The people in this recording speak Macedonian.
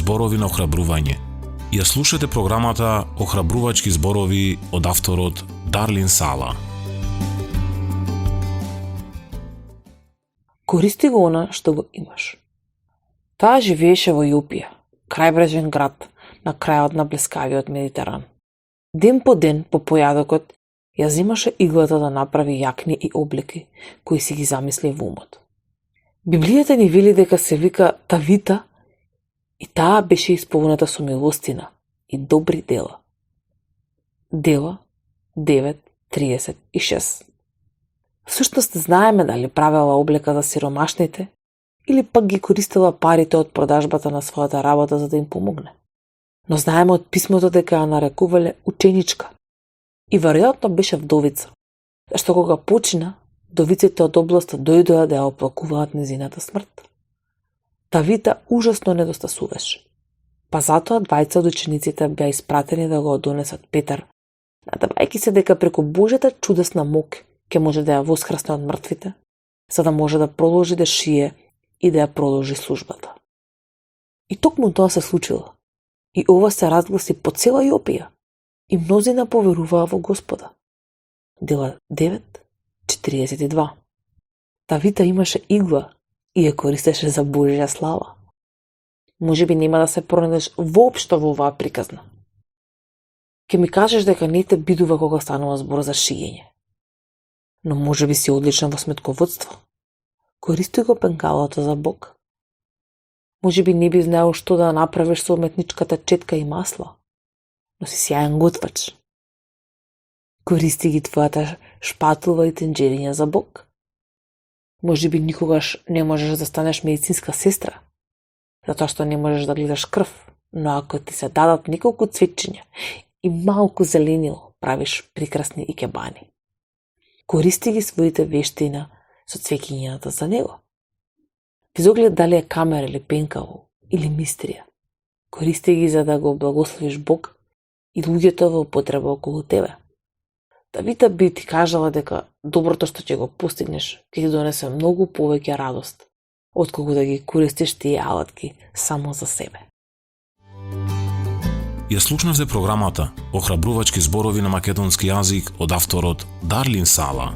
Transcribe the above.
зборови на охрабрување. Ја слушате програмата Охрабрувачки зборови од авторот Дарлин Сала. Користи го она што го имаш. Таа живееше во Јопија, крајбрежен град на крајот на блескавиот Медитеран. Ден по ден по појадокот ја земаше иглата да направи јакни и облеки кои си ги замисли во умот. Библијата ни вели дека се вика Тавита и таа беше исполнета со милостина и добри дела. Дела 9:36. Всушност знаеме дали правела облека за сиромашните или пак ги користела парите од продажбата на својата работа за да им помогне. Но знаеме од писмото дека ја нарекувале ученичка и веројатно беше вдовица, зашто кога почина, вдовиците од областа дојдоа да ја оплакуваат незината смрт. Тавита ужасно недостасуваше, па затоа двајца од учениците беа испратени да го донесат Петар, надавајќи се дека преку Божјата чудесна мок ќе може да ја воскресне од мртвите, за да може да продолжи да шие и да ја продолжи службата. И токму тоа се случило. И ова се разгласи по цела Јопија. И мнозина поверуваа во Господа. Дела 9:42. Тавита имаше игла и ја користеше за Божја слава. Можеби нема да се пронајдеш воопшто во оваа приказна. Ке ми кажеш дека не те бидува кога станува збор за шиење. Но можеби си одлична во сметководство. Користи го пенкалото за Бог. Можеби не би знаел што да направиш со уметничката четка и масло, но си сјаен готвач. Користи ги твојата шпатулва и тенџериња за Бог. Можеби никогаш не можеш да станеш медицинска сестра, затоа што не можеш да гледаш крв, но ако ти се дадат неколку цвечиња и малку зеленило, правиш прекрасни икебани. Користи ги своите вештина со цвеќињата за него. Без оглед дали е камера или пенкало, или мистрија. Користи ги за да го благословиш Бог и луѓето во потреба околу тебе. Тавита би ти кажала дека доброто што ќе го постигнеш ќе ти донесе многу повеќе радост, отколку да ги користиш тие алатки само за себе. Ја слушнавте програмата Охрабрувачки зборови на македонски јазик од авторот Дарлин Сала.